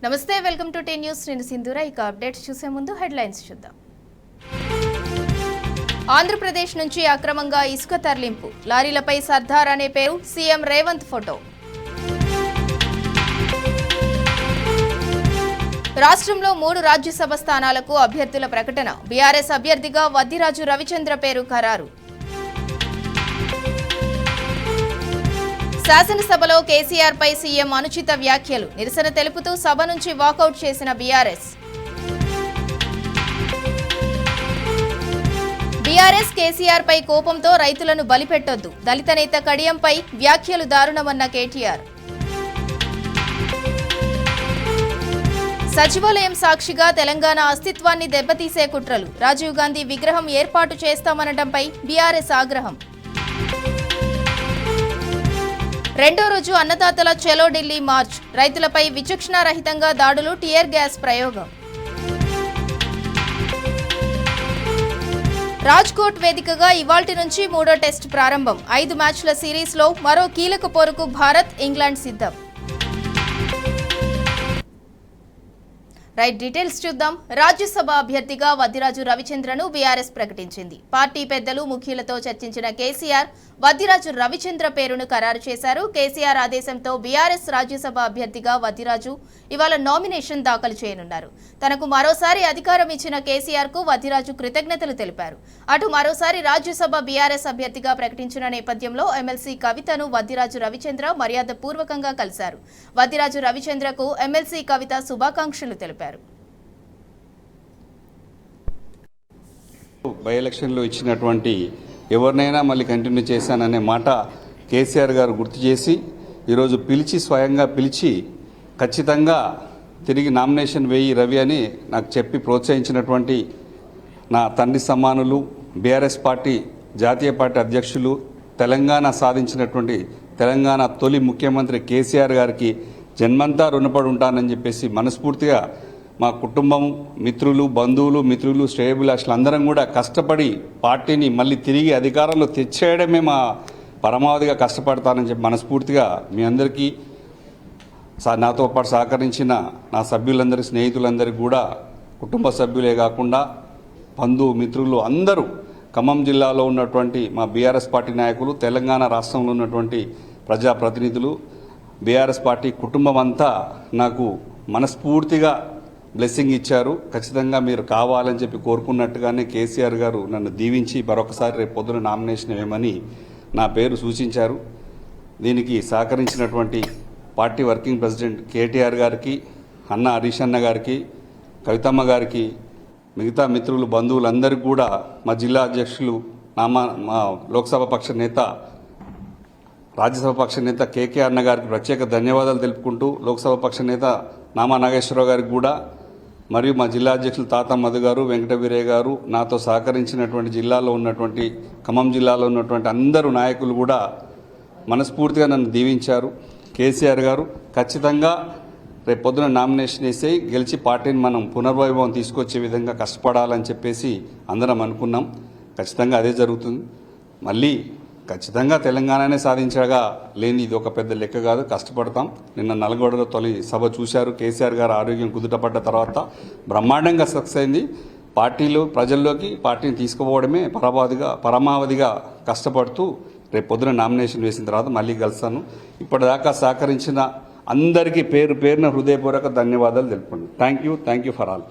నమస్తే, welcome to tea news. నేను సింధూర. ఇక అప్డేట్స్ చూసే ముందు హెడ్లైన్స్ చూద్దాం. ఆంధ్రప్రదేశ్ నుంచి అక్రమంగా ఇసుక తరలింపు, లారీలపై సర్దార్ అనే పేరు, సీఎం రేవంత్ ఫోటో. రాష్ట్రంలో 3 రాజ్యసభ స్థానాలకు అభ్యర్థుల ప్రకటన, బీఆర్ఎస్ అభ్యర్థిగా వద్దిరాజు రవిచంద్ర పేరు ఖరారు. శాసనసభలో కేసీఆర్ పై సీఎం అనుచిత వ్యాఖ్యలు, నిరసన తెలుపుతూ సభ నుంచి వాకౌట్ చేసిన బీఆర్ఎస్. బీఆర్ఎస్ కేసీఆర్ పై కోపంతో రైతులను బలిపెట్టొద్దు, దళిత నేత కడియంపై వ్యాఖ్యలు దారుణమన్న కేటీఆర్. సచివాలయం సాక్షిగా తెలంగాణ అస్తిత్వాన్ని దెబ్బతీసే కుట్రలు, రాజీవ్ గాంధీ విగ్రహం ఏర్పాటు చేస్తామనడంపై బీఆర్ఎస్ ఆగ్రహం. రెండో రోజు అన్నదాతల చలో ఢిల్లీ మార్చ్, రైతులపై విచక్షణారహితంగా దాడులు, టియర్ గ్యాస్ ప్రయోగం. రాజ్కోట్ వేదికగా ఇవాల్టి నుంచి 3వ టెస్ట్ ప్రారంభం, 5 మ్యాచ్ల సిరీస్లో మరో కీలక పోరుకు భారత్, ఇంగ్లాండ్ సిద్ధం. రైట్, డీటెయిల్స్ చూద్దాం. రాజ్యసభ అభ్యర్థిగా వద్దిరాజు రవిచంద్రను బీఆర్ఎస్ ప్రకటించింది. పార్టీ పెద్దలు, ముఖ్యులతో చర్చించిన కేసీఆర్ వద్దిరాజు రవిచంద్ర పేరును ఖరారు చేశారు. కేసీఆర్ ఆదేశంతో బీఆర్ఎస్ రాజ్యసభ అభ్యర్థిగా వద్దిరాజు ఇవాళ నామినేషన్ దాఖలు చేయనున్నారు. తనకు మరోసారి అధికారం ఇచ్చిన కేసీఆర్ కు వద్దిరాజు కృతజ్ఞతలు తెలిపారు. అటు మరోసారి రాజ్యసభ బీఆర్ఎస్ అభ్యర్థిగా ప్రకటించిన నేపథ్యంలో ఎమ్మెల్సీ కవితను వద్దిరాజు రవిచంద్ర మర్యాద పూర్వకంగా కలిశారు. వద్దిరాజు రవిచంద్రకు ఎమ్మెల్సీ కవిత శుభాకాంక్షలు తెలిపారు. బై ఎలక్షన్లో ఇచ్చినటువంటి ఎవరినైనా మళ్ళీ కంటిన్యూ చేశాననే మాట కేసీఆర్ గారు గుర్తు చేసి ఈరోజు స్వయంగా పిలిచి ఖచ్చితంగా తిరిగి నామినేషన్ వేయి రవి అని నాకు చెప్పి ప్రోత్సహించినటువంటి నా తండ్రి సమానులు, బీఆర్ఎస్ పార్టీ జాతీయ పార్టీ అధ్యక్షులు, తెలంగాణ సాధించినటువంటి తెలంగాణ తొలి ముఖ్యమంత్రి కేసీఆర్ గారికి జన్మంతా రుణపడి ఉంటానని చెప్పేసి మనస్ఫూర్తిగా మా కుటుంబం, మిత్రులు, బంధువులు, మిత్రులు, శ్రేయోభిలాషులు అందరం కూడా కష్టపడి పార్టీని మళ్ళీ తిరిగి అధికారంలో తెచ్చేయడమే మా పరమావధిగా కష్టపడతానని చెప్పి మనస్ఫూర్తిగా మీ అందరికీ, నాతో పాటు సహకరించిన నా సభ్యులందరికీ, స్నేహితులందరికీ కూడా, కుటుంబ సభ్యులే కాకుండా బంధువు, మిత్రులు అందరూ, ఖమ్మం జిల్లాలో ఉన్నటువంటి మా బీఆర్ఎస్ పార్టీ నాయకులు, తెలంగాణ రాష్ట్రంలో ఉన్నటువంటి ప్రజాప్రతినిధులు, బీఆర్ఎస్ పార్టీ కుటుంబం అంతా నాకు మనస్ఫూర్తిగా బ్లెస్సింగ్ ఇచ్చారు. ఖచ్చితంగా మీరు కావాలని చెప్పి కోరుకున్నట్టుగానే కేసీఆర్ గారు నన్ను దీవించి మరొకసారి రేపు పొద్దున నామినేషన్ వేయమని నా పేరు సూచించారు. దీనికి సహకరించినటువంటి పార్టీ వర్కింగ్ ప్రెసిడెంట్ కేటీఆర్ గారికి, అన్న హరీష్ అన్న గారికి, కవితమ్మ గారికి, మిగతా మిత్రులు, బంధువులందరికీ కూడా, మా జిల్లా అధ్యక్షులు, మా లోక్సభ పక్ష నేత, రాజ్యసభ పక్ష నేత కేకే అన్న గారికి ప్రత్యేక ధన్యవాదాలు తెలుపుకుంటూ, లోక్సభ పక్ష నేత నామా నాగేశ్వరరావు గారికి కూడా, మరియు మా జిల్లా అధ్యక్షులు తాత మధు గారు, వెంకట వీరయ్య గారు, నాతో సహకరించినటువంటి జిల్లాలో ఉన్నటువంటి, ఖమ్మం జిల్లాలో ఉన్నటువంటి అందరూ నాయకులు కూడా మనస్ఫూర్తిగా నన్ను దీవించారు. కేసీఆర్ గారు ఖచ్చితంగా రేపు పొద్దున నామినేషన్ వేసి గెలిచి పార్టీని మనం పునర్వైభవం తీసుకొచ్చే విధంగా కష్టపడాలని చెప్పేసి అందరం అనుకున్నాం. ఖచ్చితంగా అదే జరుగుతుంది. మళ్ళీ ఖచ్చితంగా తెలంగాణనే సాధించగా లేని ఇది ఒక పెద్ద లెక్క కాదు, కష్టపడతాం. నిన్న నల్గొండలో తొలి సభ చూశారు. కేసీఆర్ గారు ఆరోగ్యం కుదుటపడ్డ తర్వాత బ్రహ్మాండంగా సక్సెస్ అయింది. పార్టీలో ప్రజల్లోకి పార్టీని తీసుకుపోవడమే పరమావధిగా కష్టపడుతూ రేపు పొద్దున నామినేషన్ వేసిన తర్వాత మళ్ళీ కలుస్తాను. ఇప్పటిదాకా సహకరించిన అందరికీ పేరు పేరున హృదయపూర్వక ధన్యవాదాలు తెలుపుకుంటాను. Thank you for all.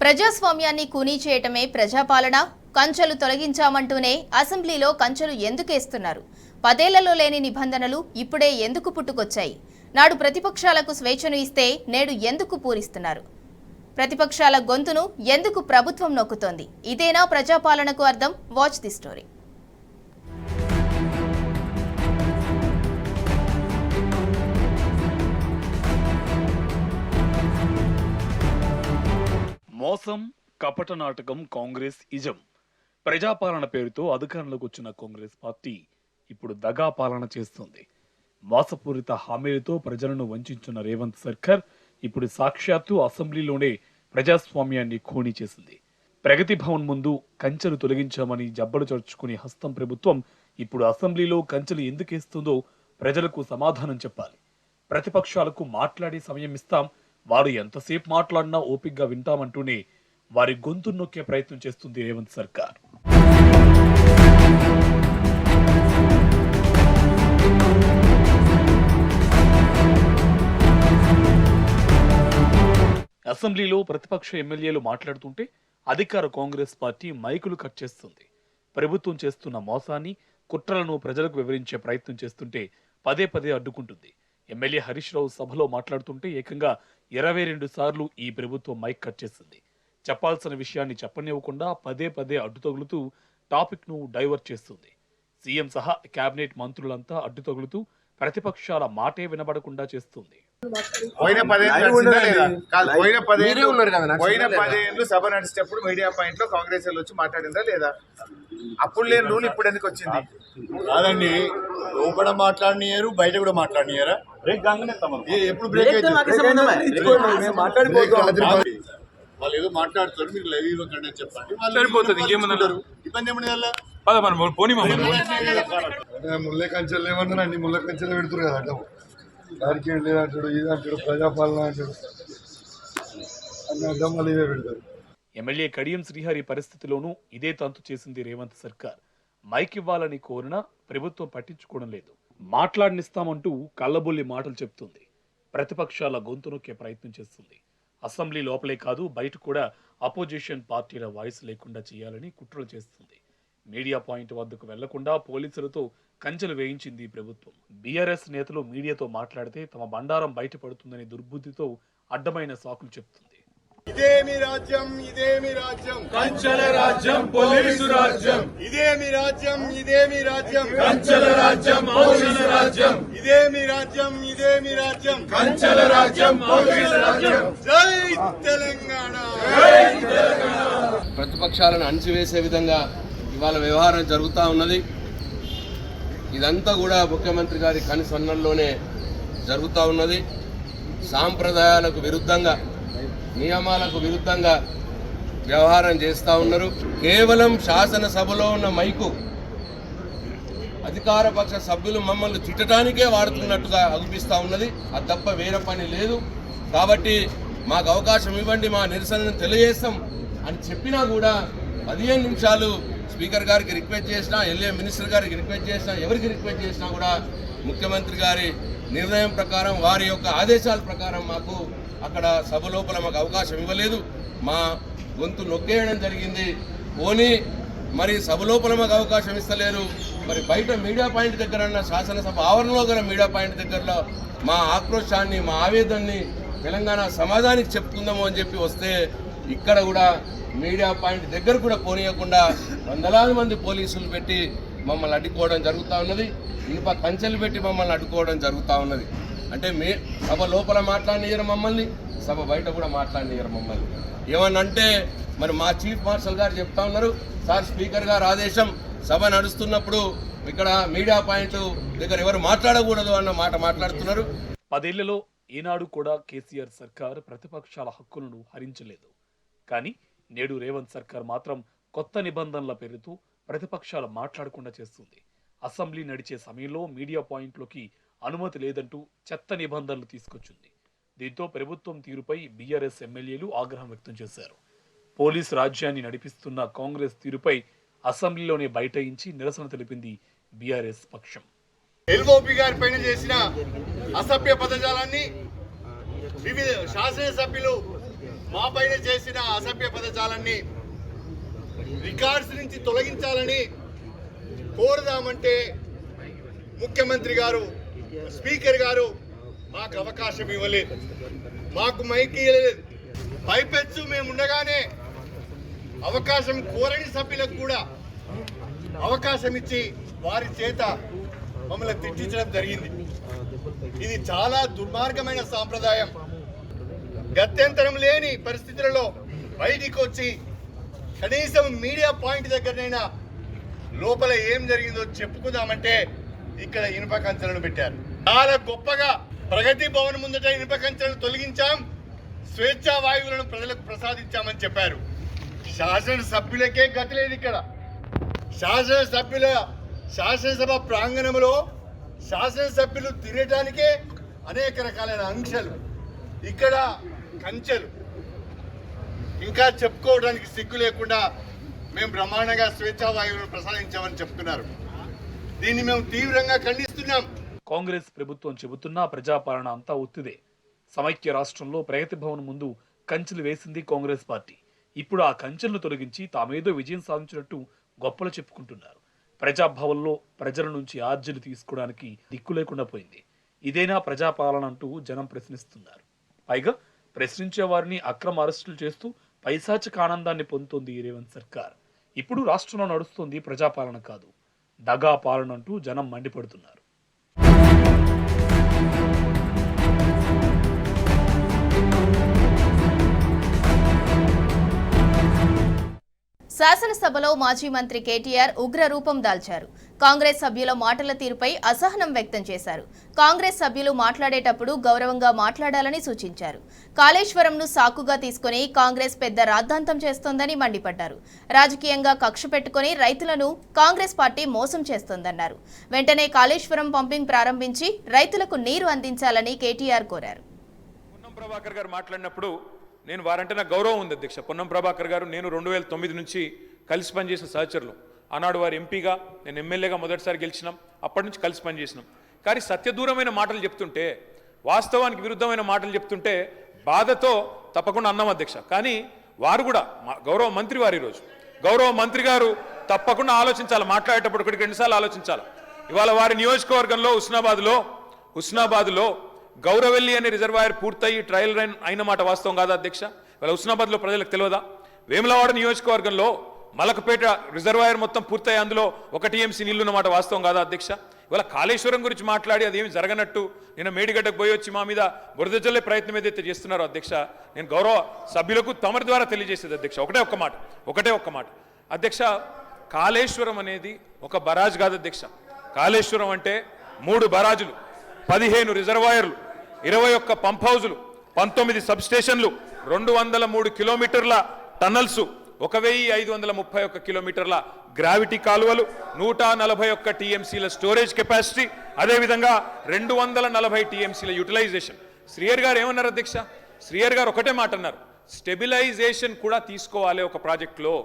ప్రజాస్వామ్యాన్ని కూనీ చేయటమే ప్రజాపాలన, కంచెలు తొలగించామంటూనే అసెంబ్లీలో కంచెలు ఎందుకేస్తున్నారు? 10 ఏళ్లలో లేని నిబంధనలు ఇప్పుడే ఎందుకు పుట్టుకొచ్చాయి? నాడు ప్రతిపక్షాలకు స్వేచ్ఛను ఇస్తే నేడు ఎందుకు పూరిస్తున్నారు? ప్రతిపక్షాల గొంతును ఎందుకు ప్రభుత్వం నొక్కుతోంది? ఇదేనా ప్రజాపాలనకు అర్థం? Watch the story. మోసం, కపట నాటకం, కాంగ్రెస్ ఇజం. ప్రజాపాలన పేరుతో అధికారంలోకి వచ్చిన కాంగ్రెస్ పార్టీ ఇప్పుడు దగా పాలన చేస్తుంది. మోసపూరిత హామీలతో ప్రజలను వంచిన రేవంత్ సర్కార్ ఇప్పుడు సాక్షాత్తు అసెంబ్లీలోనే ప్రజాస్వామ్యాన్ని ఖూనీ చేసింది. ప్రగతి భవన్ ముందు కంచెలు తొలగించామని జబ్బలు చర్చుకునే హస్తం ప్రభుత్వం ఇప్పుడు అసెంబ్లీలో కంచెలు ఎందుకేస్తుందో ప్రజలకు సమాధానం చెప్పాలి. ప్రతిపక్షాలకు మాట్లాడే సమయం ఇస్తాం, వారు ఎంతసేపు మాట్లాడినా ఓపిగ్గా వింటామంటూనే వారి గొంతు నొక్కే ప్రయత్నం చేస్తుంది రేవంత్ సర్కార్. అసెంబ్లీలో ప్రతిపక్ష ఎమ్మెల్యేలు మాట్లాడుతుంటే అధికార కాంగ్రెస్ పార్టీ మైకులు కట్ చేస్తుంది. ప్రభుత్వం చేస్తున్న మోసాన్ని, కుట్రలను ప్రజలకు వివరించే ప్రయత్నం చేస్తుంటే పదే పదే అడ్డుకుంటుంది. ఎమ్మెల్యే హరీష్ రావు సభలో మాట్లాడుతుంటే ఏకంగా 22 సార్లు ఈ ప్రభుత్వం మైక్ కట్ చేసింది. చెప్పాల్సిన విషయాన్ని చెప్పనివ్వకుండా పదే పదే అడ్డు తగులుతూ టాపిక్ ను డైవర్ట్ చేస్తుంది. సీఎం సహా కేబినెట్ మంత్రులంతా అడ్డు తగులుతూ ప్రతిపక్షాల మాటే వినబడకుండా చేస్తుంది. పోయిన 10 సభ నడిచేటప్పుడు మీడియా పాయింట్ లో కాంగ్రెస్ వచ్చి మాట్లాడిందా లేదా? అప్పుడు లేని రూల్ ఇప్పుడు ఎందుకు వచ్చింది? కాదండి, లోపల మాట్లాడినారు, బయట కూడా మాట్లాడినారా? ఎప్పుడు బ్రేక్ అయితే వాళ్ళు ఏదో మాట్లాడుతారు, మీరు లైవ్ ఇవ్వకండి అని చెప్పండి. సరిపోతుంది, ఇంకేమన్నారు? ఇబ్బంది ఏమన్నా ముళ్ళ కంచెలు ఏమన్నారండి, ముళ్ళ కంచెలు పెడుతురు కదా అడ్డం. దానికి ఏం లేదంటాడు, ఇది అంటాడు, ప్రజాపాలన అంటాడు, అన్ని అడ్డం వాళ్ళు ఇవే పెడతారు. ఎమ్మెల్యే కడియం శ్రీహరి పరిస్థితిలోనూ ఇదే తంతు చేసింది రేవంత్ సర్కార్. మైక్ ఇవ్వాలని కోరినా ప్రభుత్వం పట్టించుకోవడం లేదు. మాట్లాడనిస్తామంటూ కళ్ళబొల్లి మాటలు చెప్తుంది. ప్రతిపక్షాల గొంతు నొక్కే ప్రయత్నం చేస్తుంది. అసెంబ్లీ లోపలే కాదు, బయట కూడా అపోజిషన్ పార్టీల వాయిస్ లేకుండా చేయాలని కుట్రలు చేస్తుంది. మీడియా పాయింట్ వద్దకు వెళ్లకుండా పోలీసులతో కంచెలు వేయించింది ప్రభుత్వం. బీఆర్ఎస్ నేతలు మీడియాతో మాట్లాడితే తమ బండారం బయటపడుతుందనే దుర్బుద్ధితో అడ్డమైన సాకులు చెప్తుంది. ఇదేమి రాజ్యం, ఇదేమి రాజ్యం, కంచెల రాజ్యం, పోలీసు రాజ్యం. ఇదేమి రాజ్యం, ఇదేమి రాజ్యం, కంచెల రాజ్యం, పోలీసు రాజ్యం. ఇదేమి రాజ్యం, ఇదేమి రాజ్యం, కంచెల రాజ్యం, పోలీసు రాజ్యం. జై తెలంగాణ, జై తెలంగాణ. ప్రతిపక్షాలను అణచివేసే విధంగా ఇవాళ వ్యవహారం జరుగుతూ ఉన్నది. ఇదంతా కూడా ముఖ్యమంత్రి గారి కనుసన్నల్లోనే జరుగుతూ ఉన్నది. సాంప్రదాయాలకు విరుద్ధంగా, నియమాలకు విరుద్ధంగా వ్యవహారం చేస్తూ ఉన్నారు. కేవలం శాసనసభలో ఉన్న మైకు అధికార పక్ష సభ్యులు మమ్మల్ని తిట్టడానికే వాడుతున్నట్టుగా అనిపిస్తూ ఉన్నది. అది తప్ప వేరే పని లేదు. కాబట్టి మాకు అవకాశం ఇవ్వండి, మా నిరసనను తెలియజేస్తాం అని చెప్పినా కూడా 15 నిమిషాలు స్పీకర్ గారికి రిక్వెస్ట్ చేసినా, ఎల్ఏ మినిస్టర్ గారికి రిక్వెస్ట్ చేసినా, ఎవరికి రిక్వెస్ట్ చేసినా కూడా ముఖ్యమంత్రి గారి నిర్ణయం ప్రకారం, వారి యొక్క ఆదేశాల ప్రకారం మాకు అక్కడ సభ లోపల మాకు అవకాశం ఇవ్వలేదు. మా గొంతు నొక్కేయడం జరిగింది. పోనీ మరి సభ లోపల మాకు అవకాశం ఇస్తలేరు, మరి బయట మీడియా పాయింట్ దగ్గర, శాసనసభ ఆవరణలో గల మీడియా పాయింట్ దగ్గరలో మా ఆక్రోశాన్ని, మా ఆవేదనని తెలంగాణ సమాజానికి చెప్పుకుందాము అని చెప్పి వస్తే ఇక్కడ కూడా మీడియా పాయింట్ దగ్గర కూడా పోనీయకుండా వందలాది మంది పోలీసులు పెట్టి మమ్మల్ని అడ్డుకోవడం జరుగుతూ ఉన్నది. ఇనుప కంచెలు పెట్టి మమ్మల్ని అడ్డుకోవడం జరుగుతూ ఉన్నది. అంటే సభ లోపల మాట్లాడనియరు మమ్మల్ని, సభ బయట కూడా మాట్లాడనియరు మమ్మల్ని. ఏమనంటే మరి మా చీఫ్ మార్షల్ గారు చెప్తా ఉన్నారు, సార్ స్పీకర్ గారు ఆదేశం, సభ నడుస్తున్నప్పుడు ఇక్కడ మీడియా పాయింట్ దగ్గర ఎవరు మాట్లాడకూడదు అన్న మాట మాట్లాడుతున్నారు. 10 ఏళ్లలో ఈనాడు కూడా కేసీఆర్ సర్కార్ ప్రతిపక్షాల హక్కులను హరించలేదు. కానీ నేడు రేవంత్ సర్కార్ మాత్రం కొత్త నిబంధనల పేరుతో ప్రతిపక్షాలు మాట్లాడకుండా చేస్తుంది. అసెంబ్లీ నడిచే సమయంలో మీడియా పాయింట్లోకి అనుమతి లేదంటూ చెత్త నిబంధనలు తీసుకొచ్చింది. దీంతో ప్రభుత్వం తీరుపై బీఆర్ఎస్ ఎమ్మెల్యేలు ఆగ్రహం వ్యక్తం చేశారు. పోలీసు రాజ్యాన్ని నడిపిస్తున్న కాంగ్రెస్ తీరుపై అసెంబ్లీలోనే బైఠాయించి నిరసన తెలిపింది బీఆర్ఎస్ పక్షం. ఎల్ఓపి గారి పైన చేసిన అసభ్య పదజాలాన్ని, వివిధ శాసనసభ్యులు మా పైన చేసిన అసభ్య పదజాలాన్ని రికార్డ్స్ నుంచి తొలగించాలని కోరుదామంటే ముఖ్యమంత్రి గారు, స్పీకర్ గారు మాకు అవకాశం ఇవ్వలేదు, మాకు మైక్ ఇవ్వలేదు. పైపెచ్చు మేము ఉండగానే అవకాశం కోరని సభ్యులకు కూడా అవకాశం ఇచ్చి వారి చేత మమ్మల్ని తిట్టించడం జరిగింది. ఇది చాలా దుర్మార్గమైన సాంప్రదాయం. గత్యంతరం లేని పరిస్థితులలో బయటికి వచ్చి కనీసం మీడియా పాయింట్ దగ్గరనైనా లోపల ఏం జరిగిందో చెప్పుకుందామంటే ఇక్కడ ఇనుప కంచెలను పెట్టారు. చాలా గొప్పగా ప్రగతి భవన్ ముందట ఇనుప కంచెలను తొలగించాం, స్వేచ్ఛా వాయువులను ప్రజలకు ప్రసాదించామని చెప్పారు. శాసనసభ్యులకే గతి లేదు. ఇక్కడ శాసనసభ ప్రాంగణంలో శాసనసభ్యులు తిరగటానికే అనేక రకాలైన ఆంక్షలు, ఇక్కడ కంచెలు, ఇంకా చెప్పుకోవడానికి సిగ్గు లేకుండా మేము బ్రహ్మాండంగా స్వేచ్ఛా వాయువును ప్రసాదించామని చెప్తున్నారు. దీన్ని మేము తీవ్రంగా ఖండిస్తున్నాం. కాంగ్రెస్ ప్రభుత్వం చెబుతున్నా ప్రజాపాలన అంతా ఒత్తిదే. సమైక్య రాష్ట్రంలో ప్రగతి భవన్ ముందు కంచెలు వేసింది కాంగ్రెస్ పార్టీ. ఇప్పుడు ఆ కంచెలను తొలగించి తామేదో విజయం సాధించినట్టు గొప్పలు చెప్పుకుంటున్నారు. ప్రజాభవన్లో ప్రజల నుంచి ఆర్జీలు తీసుకోవడానికి దిక్కు లేకుండా పోయింది. ఇదేనా ప్రజాపాలన అంటూ జనం ప్రశ్నిస్తున్నారు. పైగా ప్రశ్నించే వారిని అక్రమ అరెస్టులు చేస్తూ పైశాచిక ఆనందాన్ని పొందుతోంది రేవంత్ సర్కార్. ఇప్పుడు రాష్ట్రంలో నడుస్తోంది ప్రజాపాలన కాదు, దగా పాలన అంటూ జనం మండిపడుతున్నారు. శాసనసభలో మాజీ మంత్రి కేటీఆర్ ఉగ్ర రూపం దాల్చారు. కాంగ్రెస్ సభ్యుల మాటల తీరుపై అసహనం వ్యక్తం చేశారు. కాంగ్రెస్ సభ్యులు మాట్లాడేటప్పుడు గౌరవంగా మాట్లాడాలని సూచించారు. కాళేశ్వరంను సాకుగా తీసుకుని కాంగ్రెస్ పెద్ద రాద్ధాంతం చేస్తోందని మండిపడ్డారు. రాజకీయంగా కక్ష పెట్టుకుని రైతులను కాంగ్రెస్ పార్టీ మోసం చేస్తోందన్నారు. వెంటనే కాళేశ్వరం పంపింగ్ ప్రారంభించి రైతులకు నీరు అందించాలని కేటీఆర్ కోరారు. పొన్నం ప్రభాకర్ గారు మాట్లాడినప్పుడు నేను వారంటే నాకు గౌరవం ఉంది అధ్యక్ష. పొన్నం ప్రభాకర్ గారు నేను 2009 నుంచి కలిసి పనిచేసిన సహచరులు. ఆనాడు వారు ఎంపీగా, నేను ఎమ్మెల్యేగా మొదటిసారి గెలిచినాం. అప్పటి నుంచి కలిసి పనిచేసినాం. కానీ సత్యదూరమైన మాటలు చెప్తుంటే, వాస్తవానికి విరుద్ధమైన మాటలు చెప్తుంటే బాధతో తప్పకుండా అన్నాం అధ్యక్ష. కానీ వారు కూడా గౌరవ మంత్రి వారు, ఈరోజు గౌరవ మంత్రి గారు తప్పకుండా ఆలోచించాలి. మాట్లాడేటప్పుడు ఒకటికి 2 సార్లు ఆలోచించాలి. ఇవాళ వారి నియోజకవర్గంలో హుస్నాబాద్లో గౌరవెల్లి అనే రిజర్వాయర్ పూర్తయి ట్రయల్ రన్ అయిన మాట వాస్తవం కాదా అధ్యక్ష? ఇవాళ హుస్నాబాద్లో ప్రజలకు తెలియదా? వేములవాడ నియోజకవర్గంలో మలకపేట రిజర్వాయర్ మొత్తం పూర్తయి అందులో 1 TMC నీళ్లున్న మాట వాస్తవం కాదా అధ్యక్ష? ఇవాళ కాళేశ్వరం గురించి మాట్లాడి అదేమి జరగనట్టు నిన్న మేడిగడ్డకు పోయి వచ్చి మా మీద బురద జల్లే ప్రయత్నం ఏదైతే చేస్తున్నారో అధ్యక్ష, నేను గౌరవ సభ్యులకు తమరి ద్వారా తెలియజేసేది అధ్యక్ష ఒకటే ఒక్క మాట అధ్యక్ష. కాళేశ్వరం అనేది ఒక బరాజ్ కాదు అధ్యక్ష. కాళేశ్వరం అంటే 3 బరాజులు, 15 రిజర్వాయర్లు, 21 పంప్ హౌజులు, 19 సబ్ స్టేషన్లు, 203 కిలోమీటర్ల టన్నల్స్, 1531 కిలోమీటర్ల గ్రావిటీ కాలువలు, 141 TMCల స్టోరేజ్ కెపాసిటీ, అదేవిధంగా 240 TMCల యూటిలైజేషన్. శ్రీయర్ గారు ఏమన్నారు అధ్యక్ష? శ్రీయర్ గారు ఒకటే మాట అన్నారు, స్టెబిలైజేషన్ కూడా తీసుకోవాలి ఒక ప్రాజెక్టులో.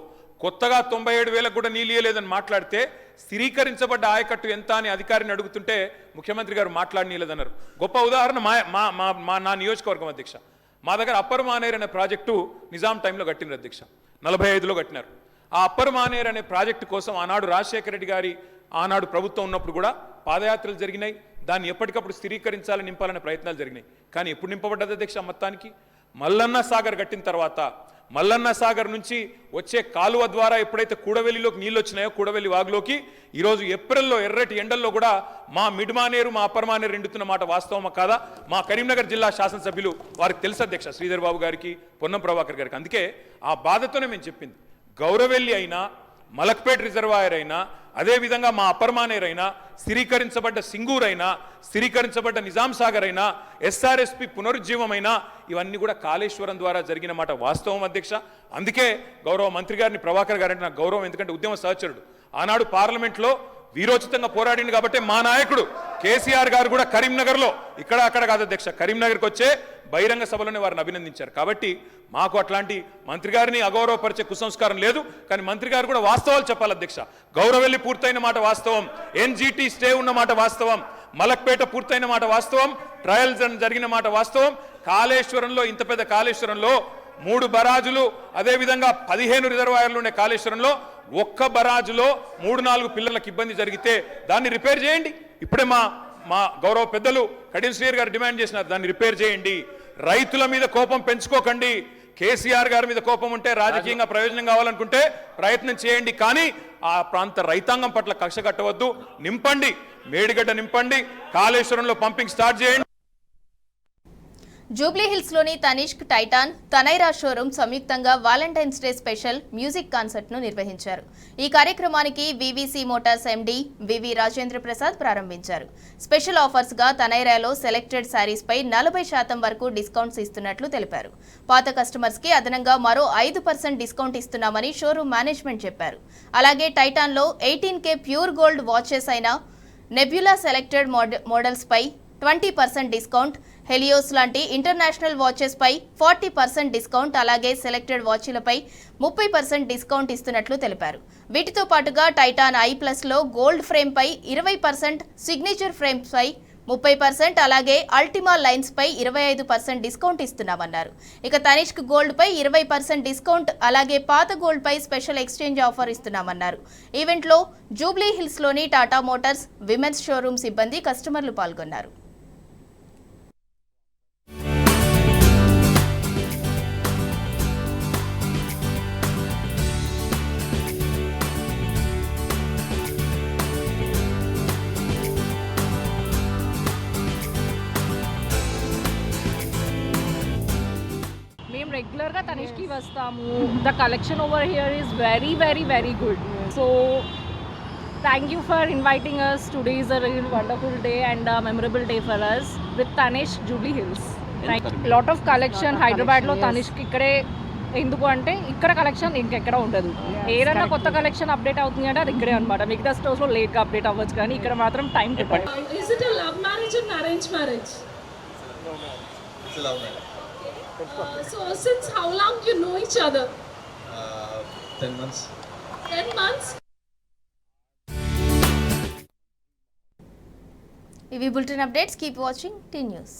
కొత్తగా 97,000 కూడా నీళ్ళు ఇయ్యలేదని మాట్లాడితే స్థిరీకరించబడ్డ ఆయకట్టు ఎంత అని అధికారిని అడుగుతుంటే ముఖ్యమంత్రి గారు మాట్లాడనీయలేదన్నారు. గొప్ప ఉదాహరణ నా నియోజకవర్గం అధ్యక్ష. మా దగ్గర అప్పర్ మానేర్ అనే ప్రాజెక్టు నిజాం టైంలో కట్టినారు అధ్యక్ష, 45లో కట్టినారు. ఆ అప్పర్ మానేర్ అనే ప్రాజెక్టు కోసం ఆనాడు రాజశేఖర రెడ్డి గారి ఆనాడు ప్రభుత్వం ఉన్నప్పుడు కూడా పాదయాత్రలు జరిగినాయి. దాన్ని ఎప్పటికప్పుడు స్థిరీకరించాలని నింపాలనే ప్రయత్నాలు జరిగినాయి. కానీ ఎప్పుడు నింపబడ్డది అధ్యక్ష? మొత్తానికి మల్లన్న సాగర్ కట్టిన తర్వాత మల్లన్న సాగర్ నుంచి వచ్చే కాలువ ద్వారా ఎప్పుడైతే కూడవెల్లిలోకి నీళ్ళు వచ్చినాయో, కూడవెల్లి వాగులోకి ఈరోజు ఏప్రిల్లో ఎర్రటి ఎండల్లో కూడా మా మిడ్ మానేరు, మా అప్పర్ మానేరు ఎండుతున్న మాట వాస్తవమా కాదా? మా కరీంనగర్ జిల్లా శాసనసభ్యులు వారికి తెలుసు అధ్యక్ష, శ్రీధర్ బాబు గారికి, పొన్నం ప్రభాకర్ గారికి. అందుకే ఆ బాధతోనే మేము చెప్పింది, గౌరవెల్లి అయినా, మలక్పేట రిజర్వాయర్ అయినా, అదేవిధంగా మా అప్పర్ మానేర్ అయినా, స్థిరీకరించబడ్డ సింగూర్ అయినా, స్థిరీకరించబడ్డ నిజాం సాగర్ అయినా, SRSP పునరుజ్జీవమైనా, ఇవన్నీ కూడా కాళేశ్వరం ద్వారా జరిగిన మాట వాస్తవం అధ్యక్ష. అందుకే గౌరవ మంత్రి గారిని, ప్రభాకర్ గారంటే నాకు గౌరవం, ఎందుకంటే ఉద్యమ సహచరుడు. ఆనాడు పార్లమెంట్లో వీరోచితంగా పోరాడింది కాబట్టి మా నాయకుడు కేసీఆర్ గారు కూడా కరీంనగర్లో, ఇక్కడ అక్కడ కాదు అధ్యక్ష, కరీంనగర్కి వచ్చే బహిరంగ సభలోనే వారిని అభినందించారు. కాబట్టి మాకు అట్లాంటి మంత్రి గారిని అగౌరవపరిచే కుసంస్కారం లేదు. కానీ మంత్రి గారు కూడా వాస్తవాలు చెప్పాలి అధ్యక్ష. గౌరవెల్లి పూర్తయిన మాట వాస్తవం, NGT స్టే ఉన్న మాట వాస్తవం, మలక్పేట పూర్తయిన మాట వాస్తవం, ట్రయల్స్ జరిగిన మాట వాస్తవం. కాళేశ్వరంలో, ఇంత పెద్ద కాళేశ్వరంలో 3 బరాజులు, అదేవిధంగా 15 రిజర్వాయర్లు ఉండే కాళేశ్వరంలో ఒక్క బరాజులో 3-4 పిల్లలకు ఇబ్బంది జరిగితే దాన్ని రిపేర్ చేయండి. ఇప్పుడే మా గౌరవ పెద్దలు కడియం శ్రీయర్ గారు డిమాండ్ చేసినారు, దాన్ని రిపేర్ చేయండి. రైతుల మీద కోపం పెంచుకోకండి. కేసీఆర్ గారి మీద కోపం ఉంటే, రాజకీయంగా ప్రయోజనం కావాలనుకుంటే ప్రయత్నం చేయండి. కానీ ఆ ప్రాంత రైతాంగం పట్ల కక్ష కట్టవద్దు. నింపండి, మేడిగడ్డ నింపండి, కాళేశ్వరంలో పంపింగ్ స్టార్ట్ చేయండి. జూబ్లీహిల్స్ లోని తనిష్క్, టైటాన్, తనైరా షోరూమ్ సంయుక్తంగా Valentine's day special music concert ను నిర్వహించారు. ఈ కార్యక్రమానికి VVC మోటార్స్ MD వివి రాజేంద్ర ప్రసాద్ ప్రారంభించారు. స్పెషల్ ఆఫర్స్ గా తనైరాలో సెలెక్టెడ్ శారీస్ పై 40% వరకు డిస్కౌంట్స్ ఇస్తున్నట్లు తెలిపారు. పాత కస్టమర్స్ కి అదనంగా మరో 5% డిస్కౌంట్ ఇస్తున్నామని షోరూమ్ మేనేజ్మెంట్ చెప్పారు. అలాగే టైటాన్ లో 18K ప్యూర్ గోల్డ్ వాచెస్ అయిన నెబ్యులా సెలెక్టెడ్ మోడల్స్ పై 20% డిస్కౌంట్, హెలియోస్ లాంటి ఇంటర్నేషనల్ వాచెస్ పై 40% డిస్కౌంట్, అలాగే సెలెక్టెడ్ వాచీలపై 30% డిస్కౌంట్ ఇస్తున్నట్లు తెలిపారు. వీటితో పాటుగా టైటాన్ I+ లో గోల్డ్ ఫ్రేమ్ పై 20%, సిగ్నేచర్ ఫ్రేమ్స్ పై 30%, అలాగే అల్టిమా లైన్స్ పై 25% డిస్కౌంట్ ఇస్తున్నామన్నారు. ఇక తనిష్క్ గోల్డ్ పై 20% డిస్కౌంట్, అలాగే పాత గోల్డ్ పై స్పెషల్ ఎక్స్చేంజ్ ఆఫర్ ఇస్తున్నామన్నారు. ఈవెంట్లో జూబ్లీ హిల్స్ లోని టాటా మోటార్స్ విమెన్స్ షోరూమ్ సిబ్బంది, కస్టమర్లు పాల్గొన్నారు. మేము రెగ్యులర్గా తనిష్కి వస్తాము. The collection over here is very very very good. So thank you for inviting us. Today is a real wonderful day and memorable day for us with Tanishq Jubilee Hills. Lot of collection హైదరాబాద్లో తనిష్కి ఇక్కడే. ఎందుకు అంటే ఇక్కడ కలెక్షన్ ఇంకెక్కడ ఉండదు. ఏదైనా కొత్త కలెక్షన్ అప్డేట్ అవుతుంది అంటే అది ఇక్కడే అనమాట. మిగతా స్టోర్స్లో లేట్గా అప్డేట్ అవ్వచ్చు, కానీ ఇక్కడ మాత్రం టైం పడుతుంది. Is it a love marriage or an arranged marriage? It's a love marriage. So since how long you know each other? 10 months. 10 months? ఇవి bulletin updates. Keep watching tea news.